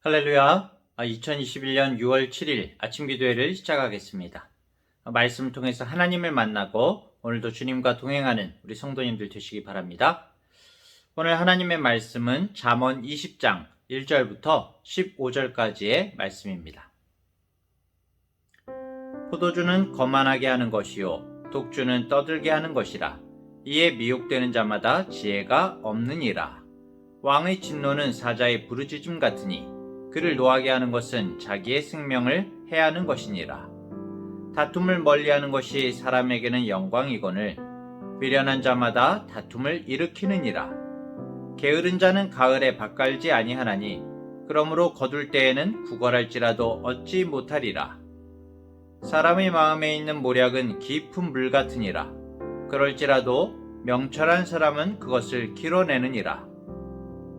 할렐루야. 2021년 6월 7일 아침 기도회를 시작하겠습니다. 말씀을 통해서 하나님을 만나고 오늘도 주님과 동행하는 우리 성도님들 되시기 바랍니다. 오늘 하나님의 말씀은 잠언 20장 1절부터 15절까지의 말씀입니다. 포도주는 거만하게 하는 것이요 독주는 떠들게 하는 것이라. 이에 미혹되는 자마다 지혜가 없느니라. 왕의 진노는 사자의 부르짖음 같으니 그를 노하게 하는 것은 자기의 생명을 해하는 것이니라. 다툼을 멀리하는 것이 사람에게는 영광이거늘 미련한 자마다 다툼을 일으키느니라. 게으른 자는 가을에 밭갈지 아니하나니 그러므로 거둘 때에는 구걸할지라도 얻지 못하리라. 사람의 마음에 있는 모략은 깊은 물 같으니라. 그럴지라도 명철한 사람은 그것을 길어내느니라.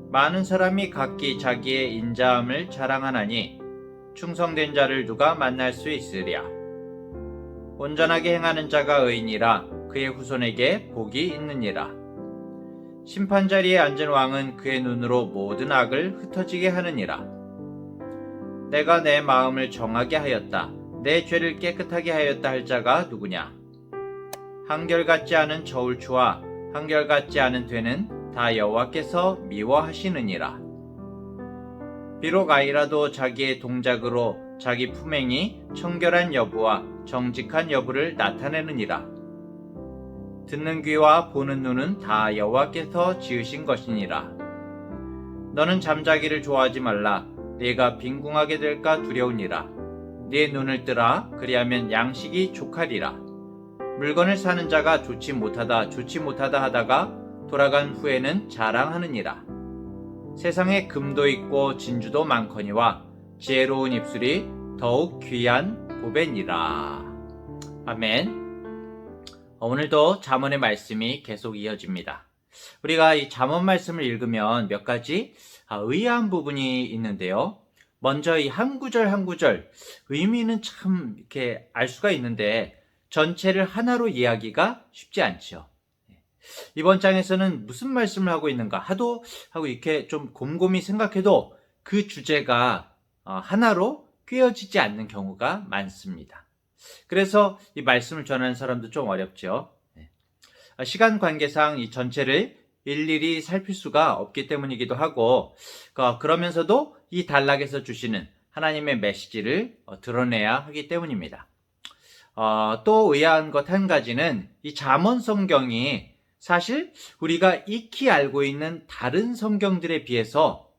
많은 사람이 각기 자기의 인자함을 자랑하나니 충성된 자를 누가 만날 수 있으랴. 온전하게 행하는 자가 의인이라 그의 후손에게 복이 있느니라. 심판자리에 앉은 왕은 그의 눈으로 모든 악을 흩어지게 하느니라. 내가 내 마음을 정하게 하였다. 내 죄를 깨끗하게 하였다 할 자가 누구냐. 한결같지 않은 저울추와 한결같지 않은 되는 다 여호와께서 미워하시느니라. 비록 아이라도 자기의 동작으로 자기 품행이 청결한 여부와 정직한 여부를 나타내느니라. 듣는 귀와 보는 눈은 다 여호와께서 지으신 것이니라. 너는 잠자기를 좋아하지 말라. 네가 빈궁하게 될까 두려우니라. 네 눈을 뜨라. 그리하면 양식이 족하리라. 물건을 사는 자가 좋지 못하다 하다가 돌아간 후에는 자랑하느니라. 세상에 금도 있고 진주도 많거니와 지혜로운 입술이 더욱 귀한 보배니라. 아멘. 오늘도 잠언의 말씀이 계속 이어집니다. 우리가 이 잠언 말씀을 읽으면 몇 가지 의아한 부분이 있는데요. 먼저 이 한 구절 한 구절 의미는 참 이렇게 알 수가 있는데 전체를 하나로 이해하기가 쉽지 않죠. 이번 장에서는 무슨 말씀을 하고 있는가 하도 하고 이렇게 좀 곰곰이 생각해도 그 주제가 하나로 꿰어지지 않는 경우가 많습니다. 그래서 이 말씀을 전하는 사람도 좀 어렵죠. 시간 관계상 이 전체를 일일이 살필 수가 없기 때문이기도 하고 그러면서도 이 단락에서 주시는 하나님의 메시지를 드러내야 하기 때문입니다. 또 의아한 것 한 가지는 이 잠언 성경이 사실 우리가 익히 알고 있는 다른 성경들에 비해서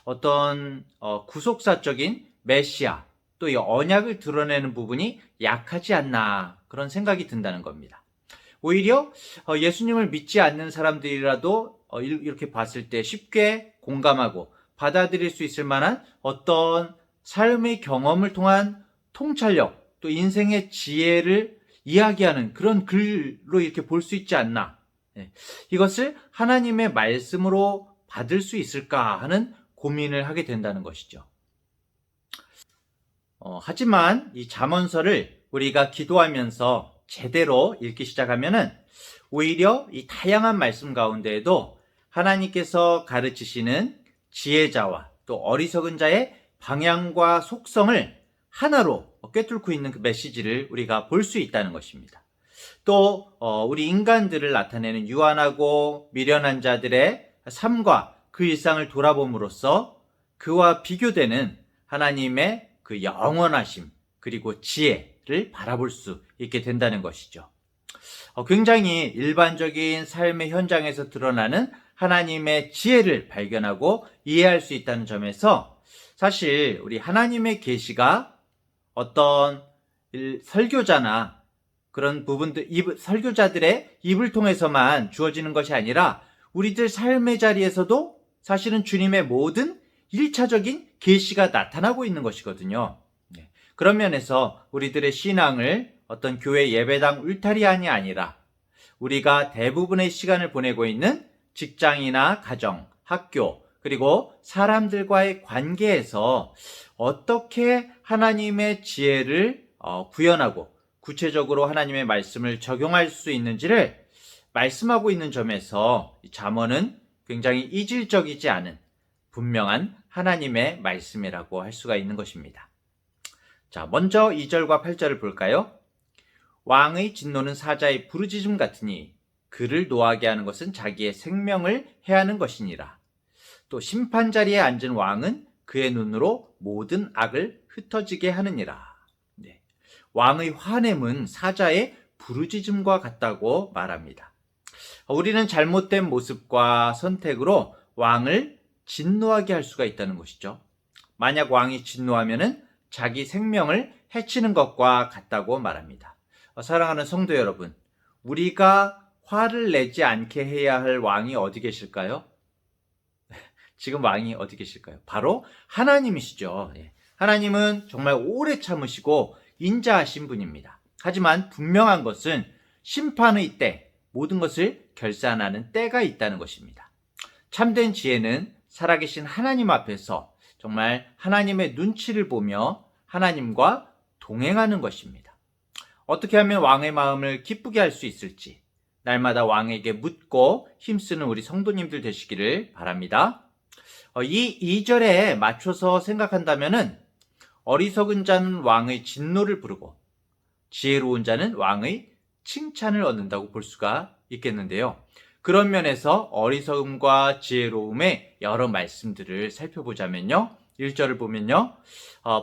어떤 구속사적인 메시아 또 이 언약을 드러내는 부분이 약하지 않나 그런 생각이 든다는 겁니다. 오히려 예수님을 믿지 않는 사람들이라도 이렇게 봤을 때 쉽게 공감하고 받아들일 수 있을 만한 어떤 삶의 경험을 통한 통찰력 또 인생의 지혜를 이야기하는 그런 글로 이렇게 볼 수 있지 않나. 이것을 하나님의 말씀으로 받을 수 있을까 하는 고민을 하게 된다는 것이죠. 하지만 이 잠언서를 우리가 기도하면서 제대로 읽기 시작하면은 오히려 이 다양한 말씀 가운데에도 하나님께서 가르치시는 지혜자와 또 어리석은 자의 방향과 속성을 하나로 꿰뚫고 있는 그 메시지를 우리가 볼 수 있다는 것입니다. 또 우리 인간들을 나타내는 유한하고 미련한 자들의 삶과 그 일상을 돌아봄으로써 그와 비교되는 하나님의 그 영원하심 그리고 지혜를 바라볼 수 있게 된다는 것이죠. 굉장히 일반적인 삶의 현장에서 드러나는 하나님의 지혜를 발견하고 이해할 수 있다는 점에서 사실 우리 하나님의 계시가 어떤 설교자나 그런 부분들, 설교자들의 입을 통해서만 주어지는 것이 아니라 우리들 삶의 자리에서도 사실은 주님의 모든 1차적인 계시가 나타나고 있는 것이거든요. 그런 면에서 우리들의 신앙을 어떤 교회 예배당 울타리안이 아니라 우리가 대부분의 시간을 보내고 있는 직장이나 가정, 학교, 그리고 사람들과의 관계에서 어떻게 하나님의 지혜를 구현하고 구체적으로 하나님의 말씀을 적용할 수 있는지를 말씀하고 있는 점에서 잠언은 굉장히 이질적이지 않은 분명한 하나님의 말씀이라고 할 수가 있는 것입니다. 자, 먼저 2절과 8절을 볼까요? 왕의 진노는 사자의 부르짖음 같으니 그를 노하게 하는 것은 자기의 생명을 해하는 것이니라. 또 심판자리에 앉은 왕은 그의 눈으로 모든 악을 흩어지게 하느니라. 네. 왕의 화냄은 사자의 부르짖음과 같다고 말합니다. 우리는 잘못된 모습과 선택으로 왕을 진노하게 할 수가 있다는 것이죠. 만약 왕이 진노하면은 자기 생명을 해치는 것과 같다고 말합니다. 사랑하는 성도 여러분, 우리가 화를 내지 않게 해야 할 왕이 어디 계실까요? 지금 왕이 어디 계실까요? 바로 하나님이시죠. 하나님은 정말 오래 참으시고 인자하신 분입니다. 하지만 분명한 것은 심판의 때, 모든 것을 결산하는 때가 있다는 것입니다. 참된 지혜는 살아계신 하나님 앞에서 정말 하나님의 눈치를 보며 하나님과 동행하는 것입니다. 어떻게 하면 왕의 마음을 기쁘게 할 수 있을지 날마다 왕에게 묻고 힘쓰는 우리 성도님들 되시기를 바랍니다. 이 2절에 맞춰서 생각한다면은 어리석은 자는 왕의 진노를 부르고 지혜로운 자는 왕의 칭찬을 얻는다고 볼 수가 있겠는데요. 그런 면에서 어리석음과 지혜로움의 여러 말씀들을 살펴보자면요. 1절을 보면요.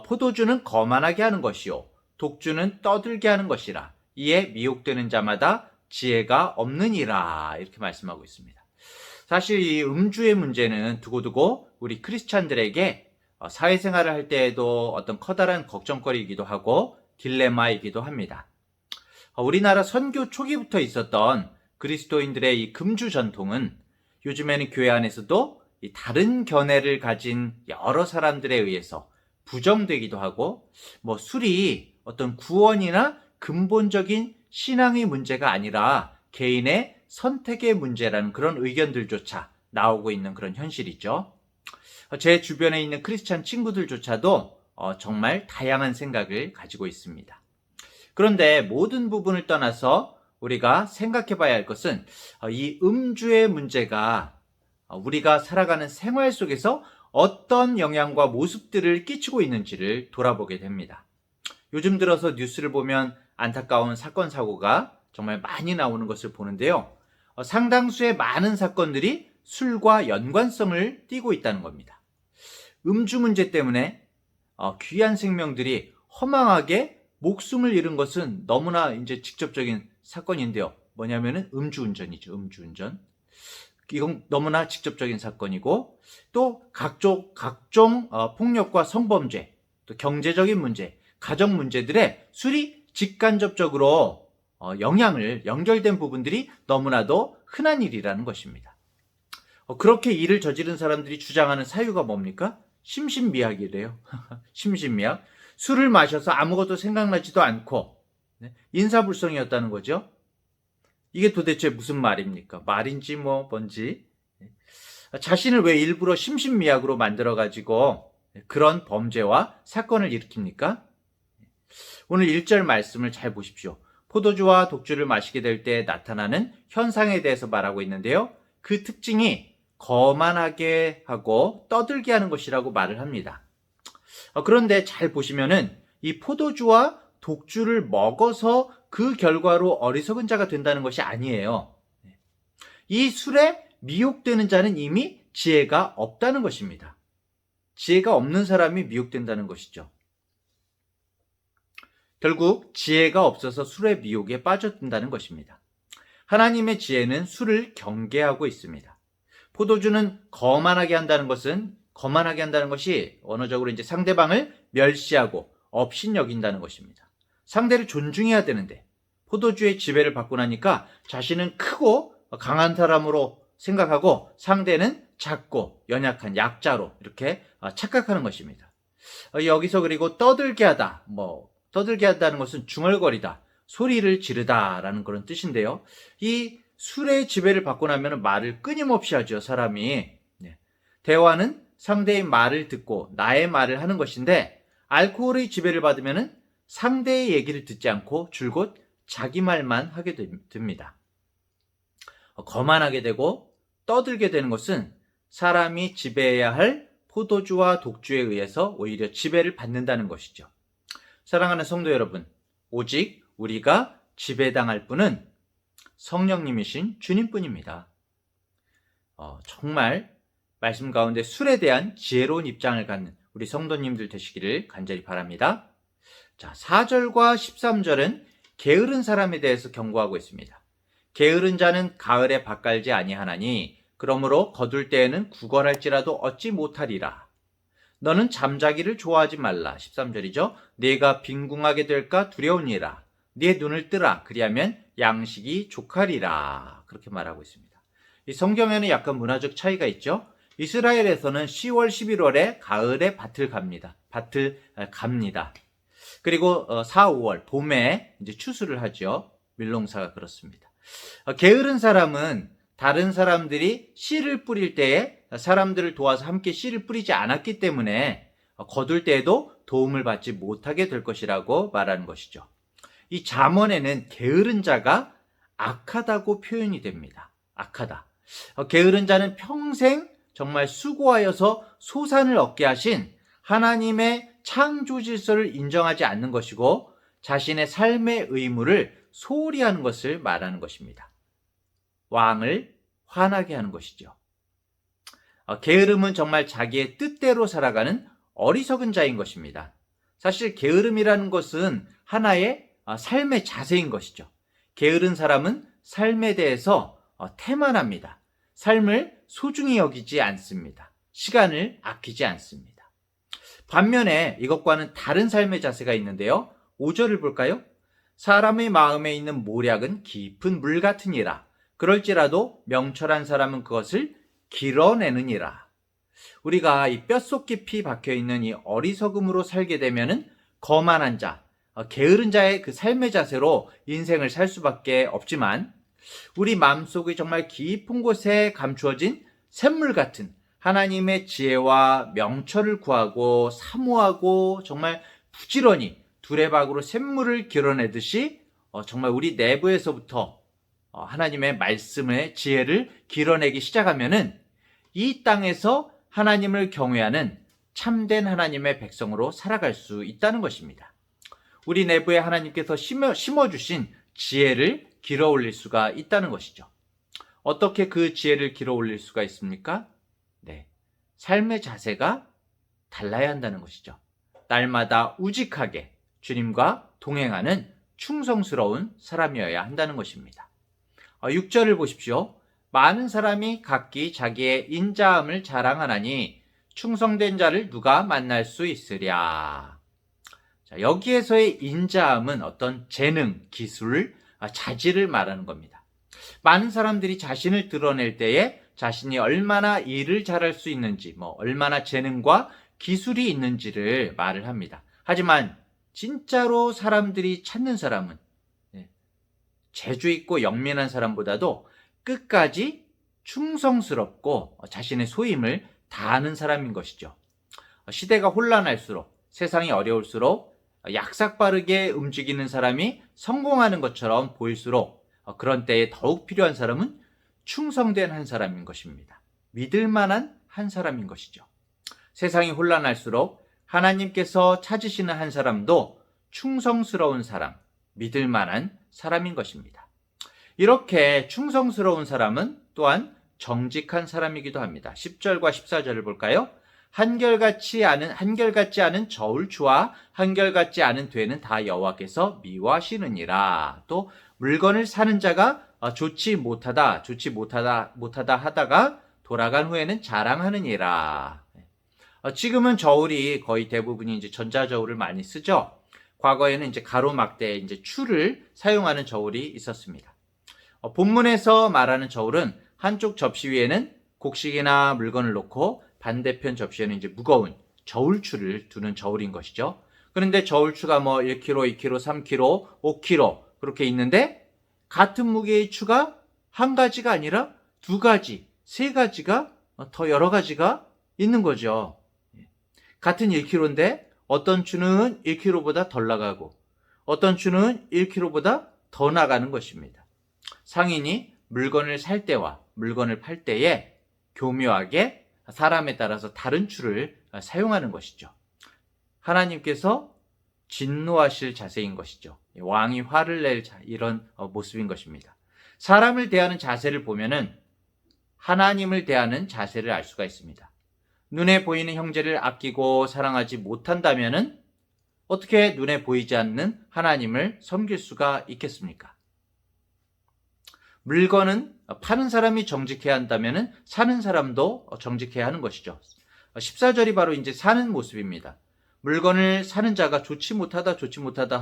포도주는 거만하게 하는 것이요 독주는 떠들게 하는 것이라. 이에 미혹되는 자마다 지혜가 없느니라. 이렇게 말씀하고 있습니다. 사실 이 음주의 문제는 두고두고 우리 크리스찬들에게 사회생활을 할 때에도 어떤 커다란 걱정거리이기도 하고 딜레마이기도 합니다. 우리나라 선교 초기부터 있었던 그리스도인들의 이 금주 전통은 요즘에는 교회 안에서도 이 다른 견해를 가진 여러 사람들에 의해서 부정되기도 하고 술이 어떤 구원이나 근본적인 신앙의 문제가 아니라 개인의 선택의 문제라는 그런 의견들조차 나오고 있는 그런 현실이죠. 제 주변에 있는 크리스찬 친구들조차도 정말 다양한 생각을 가지고 있습니다. 그런데 모든 부분을 떠나서 우리가 생각해 봐야 할 것은 이 음주의 문제가 우리가 살아가는 생활 속에서 어떤 영향과 모습들을 끼치고 있는지를 돌아보게 됩니다. 요즘 들어서 뉴스를 보면 안타까운 사건 사고가 정말 많이 나오는 것을 보는데요. 상당수의 많은 사건들이 술과 연관성을 띠고 있다는 겁니다. 음주 문제 때문에 귀한 생명들이 허망하게 목숨을 잃은 것은 너무나 이제 직접적인 사건인데요. 뭐냐면은 음주운전이죠. 음주운전. 이건 너무나 직접적인 사건이고 또 각종 폭력과 성범죄, 또 경제적인 문제, 가정 문제들에 술이 직간접적으로 연결된 부분들이 너무나도 흔한 일이라는 것입니다. 그렇게 일을 저지른 사람들이 주장하는 사유가 뭡니까? 심신미약이래요. 심신미약. 술을 마셔서 아무것도 생각나지도 않고 인사불성이었다는 거죠. 이게 도대체 무슨 말입니까? 말인지 뭔지. 자신을 왜 일부러 심신미약으로 만들어가지고 그런 범죄와 사건을 일으킵니까? 오늘 1절 말씀을 잘 보십시오. 포도주와 독주를 마시게 될 때 나타나는 현상에 대해서 말하고 있는데요. 그 특징이 거만하게 하고 떠들게 하는 것이라고 말을 합니다. 그런데 잘 보시면은 이 포도주와 독주를 먹어서 그 결과로 어리석은 자가 된다는 것이 아니에요. 이 술에 미혹되는 자는 이미 지혜가 없다는 것입니다. 지혜가 없는 사람이 미혹된다는 것이죠. 결국 지혜가 없어서 술의 미혹에 빠져든다는 것입니다. 하나님의 지혜는 술을 경계하고 있습니다. 포도주는 거만하게 한다는 것이 언어적으로 이제 상대방을 멸시하고 업신여긴다는 것입니다. 상대를 존중해야 되는데 포도주의 지배를 받고 나니까 자신은 크고 강한 사람으로 생각하고 상대는 작고 연약한 약자로 이렇게 착각하는 것입니다. 여기서 그리고 떠들게 한다는 것은 중얼거리다, 소리를 지르다라는 그런 뜻인데요. 이 술의 지배를 받고 나면 말을 끊임없이 하죠, 사람이. 대화는 상대의 말을 듣고 나의 말을 하는 것인데 알코올의 지배를 받으면 상대의 얘기를 듣지 않고 줄곧 자기 말만 하게 됩니다. 거만하게 되고 떠들게 되는 것은 사람이 지배해야 할 포도주와 독주에 의해서 오히려 지배를 받는다는 것이죠. 사랑하는 성도 여러분, 오직 우리가 지배당할 분은 성령님이신 주님뿐입니다. 정말 말씀 가운데 술에 대한 지혜로운 입장을 갖는 우리 성도님들 되시기를 간절히 바랍니다. 자, 4절과 13절은 게으른 사람에 대해서 경고하고 있습니다. 게으른 자는 가을에 밭갈지 아니하나니 그러므로 거둘 때에는 구걸할지라도 얻지 못하리라. 너는 잠자기를 좋아하지 말라. 13절이죠. 네가 빈궁하게 될까 두려우니라. 네 눈을 뜨라. 그리하면 양식이 족하리라. 그렇게 말하고 있습니다. 이 성경에는 약간 문화적 차이가 있죠. 이스라엘에서는 10월, 11월에 가을에 밭을 갑니다. 그리고 4, 5월 봄에 이제 추수를 하죠. 밀농사가 그렇습니다. 게으른 사람은 다른 사람들이 씨를 뿌릴 때에 사람들을 도와서 함께 씨를 뿌리지 않았기 때문에 거둘 때에도 도움을 받지 못하게 될 것이라고 말하는 것이죠. 이 잠언에는 게으른 자가 악하다고 표현이 됩니다. 악하다. 게으른 자는 평생 정말 수고하여서 소산을 얻게 하신 하나님의 창조 질서를 인정하지 않는 것이고 자신의 삶의 의무를 소홀히 하는 것을 말하는 것입니다. 왕을 화나게 하는 것이죠. 게으름은 정말 자기의 뜻대로 살아가는 어리석은 자인 것입니다. 사실 게으름이라는 것은 하나의 삶의 자세인 것이죠. 게으른 사람은 삶에 대해서 태만합니다. 삶을 소중히 여기지 않습니다. 시간을 아끼지 않습니다. 반면에 이것과는 다른 삶의 자세가 있는데요. 5절을 볼까요? 사람의 마음에 있는 모략은 깊은 물 같으니라. 그럴지라도 명철한 사람은 그것을 길어내느니라. 우리가 이 뼛속 깊이 박혀있는 이 어리석음으로 살게 되면은 거만한 자, 게으른 자의 그 삶의 자세로 인생을 살 수밖에 없지만 우리 마음속의 정말 깊은 곳에 감추어진 샘물 같은 하나님의 지혜와 명철을 구하고 사모하고 정말 부지런히 두레박으로 샘물을 길어내듯이 정말 우리 내부에서부터 하나님의 말씀의 지혜를 길어내기 시작하면은 이 땅에서 하나님을 경외하는 참된 하나님의 백성으로 살아갈 수 있다는 것입니다. 우리 내부에 하나님께서 심어주신 지혜를 길어 올릴 수가 있다는 것이죠. 어떻게 그 지혜를 길어 올릴 수가 있습니까? 네, 삶의 자세가 달라야 한다는 것이죠. 날마다 우직하게 주님과 동행하는 충성스러운 사람이어야 한다는 것입니다. 6절을 보십시오. 많은 사람이 각기 자기의 인자함을 자랑하나니 충성된 자를 누가 만날 수 있으랴. 자, 여기에서의 인자함은 어떤 재능, 기술, 자질을 말하는 겁니다. 많은 사람들이 자신을 드러낼 때에 자신이 얼마나 일을 잘할 수 있는지, 얼마나 재능과 기술이 있는지를 말을 합니다. 하지만 진짜로 사람들이 찾는 사람은 재주 있고 영민한 사람보다도 끝까지 충성스럽고 자신의 소임을 다하는 사람인 것이죠. 시대가 혼란할수록, 세상이 어려울수록 약삭빠르게 움직이는 사람이 성공하는 것처럼 보일수록 그런 때에 더욱 필요한 사람은 충성된 한 사람인 것입니다. 믿을 만한 한 사람인 것이죠. 세상이 혼란할수록 하나님께서 찾으시는 한 사람도 충성스러운 사람, 믿을 만한 사람인 것입니다. 이렇게 충성스러운 사람은 또한 정직한 사람이기도 합니다. 10절과 14절을 볼까요? 한결같지 않은 저울추와 한결같지 않은 되는 다 여호와께서 미워하시느니라. 또 물건을 사는 자가 좋지 못하다 하다가 돌아간 후에는 자랑하느니라. 지금은 저울이 거의 대부분이 이제 전자저울을 많이 쓰죠. 과거에는 이제 가로막대 이제 추를 사용하는 저울이 있었습니다. 본문에서 말하는 저울은 한쪽 접시 위에는 곡식이나 물건을 놓고 반대편 접시에는 이제 무거운 저울추를 두는 저울인 것이죠. 그런데 저울추가 1kg, 2kg, 3kg, 5kg 그렇게 있는데 같은 무게의 추가 한 가지가 아니라 두 가지, 세 가지가 더 여러 가지가 있는 거죠. 같은 1kg인데 어떤 추는 1kg보다 덜 나가고 어떤 추는 1kg보다 더 나가는 것입니다. 상인이 물건을 살 때와 물건을 팔 때에 교묘하게 사람에 따라서 다른 추를 사용하는 것이죠. 하나님께서 진노하실 자세인 것이죠. 왕이 화를 낼 이런 모습인 것입니다. 사람을 대하는 자세를 보면은 하나님을 대하는 자세를 알 수가 있습니다. 눈에 보이는 형제를 아끼고 사랑하지 못한다면은 어떻게 눈에 보이지 않는 하나님을 섬길 수가 있겠습니까? 물건은 파는 사람이 정직해야 한다면은 사는 사람도 정직해야 하는 것이죠. 14절이 바로 이제 사는 모습입니다. 물건을 사는 자가 좋지 못하다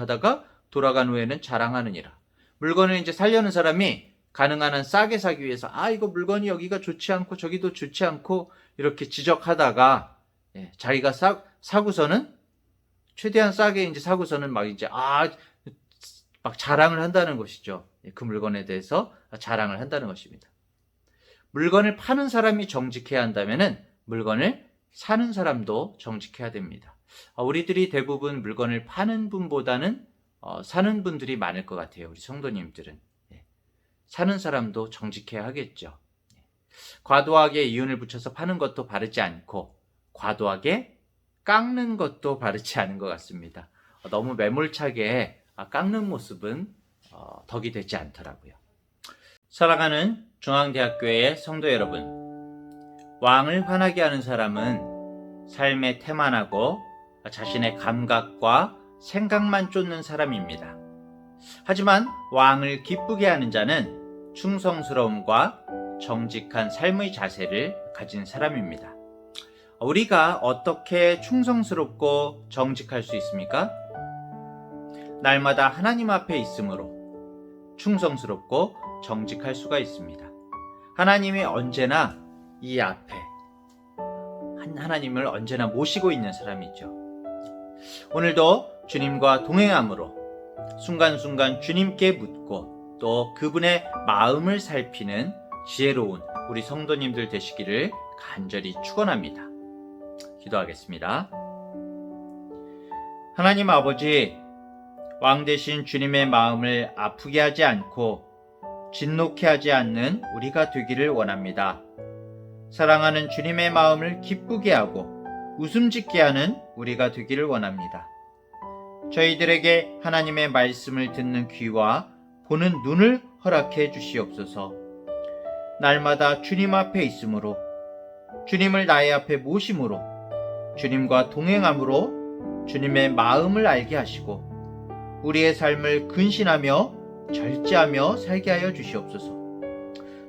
하다가 돌아간 후에는 자랑하느니라. 물건을 이제 살려는 사람이 가능한 한 싸게 사기 위해서 이거 물건이 여기가 좋지 않고 저기도 좋지 않고 이렇게 지적하다가 자기가 사고서는 최대한 싸게 이제 사고서는 막 자랑을 한다는 것이죠. 그 물건에 대해서 자랑을 한다는 것입니다. 물건을 파는 사람이 정직해야 한다면은 물건을 사는 사람도 정직해야 됩니다. 우리들이 대부분 물건을 파는 분보다는 사는 분들이 많을 것 같아요. 우리 성도님들은. 사는 사람도 정직해야 하겠죠. 과도하게 이윤을 붙여서 파는 것도 바르지 않고 과도하게 깎는 것도 바르지 않은 것 같습니다. 너무 매몰차게 깎는 모습은 덕이 되지 않더라고요. 사랑하는 중앙대학교의 성도 여러분, 왕을 화나게 하는 사람은 삶에 태만하고 자신의 감각과 생각만 쫓는 사람입니다. 하지만 왕을 기쁘게 하는 자는 충성스러움과 정직한 삶의 자세를 가진 사람입니다. 우리가 어떻게 충성스럽고 정직할 수 있습니까? 날마다 하나님 앞에 있으므로 충성스럽고 정직할 수가 있습니다. 하나님이 언제나 이 앞에 하나님을 언제나 모시고 있는 사람이죠. 오늘도 주님과 동행함으로 순간순간 주님께 묻고 또 그분의 마음을 살피는 지혜로운 우리 성도님들 되시기를 간절히 축원합니다. 기도하겠습니다. 하나님 아버지, 왕 대신 주님의 마음을 아프게 하지 않고 진노케 하지 않는 우리가 되기를 원합니다. 사랑하는 주님의 마음을 기쁘게 하고 웃음 짓게 하는 우리가 되기를 원합니다. 저희들에게 하나님의 말씀을 듣는 귀와 보는 눈을 허락해 주시옵소서. 날마다 주님 앞에 있으므로, 주님을 나의 앞에 모심으로, 주님과 동행함으로 주님의 마음을 알게 하시고 우리의 삶을 근신하며 절제하며 살게 하여 주시옵소서.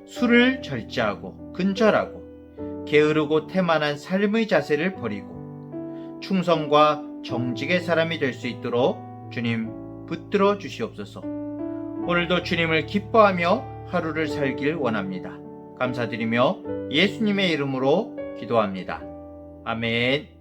술을 절제하고 근절하고 게으르고 태만한 삶의 자세를 버리고 충성과 정직의 사람이 될 수 있도록 주님 붙들어 주시옵소서. 오늘도 주님을 기뻐하며 하루를 살길 원합니다. 감사드리며 예수님의 이름으로 기도합니다. 아멘.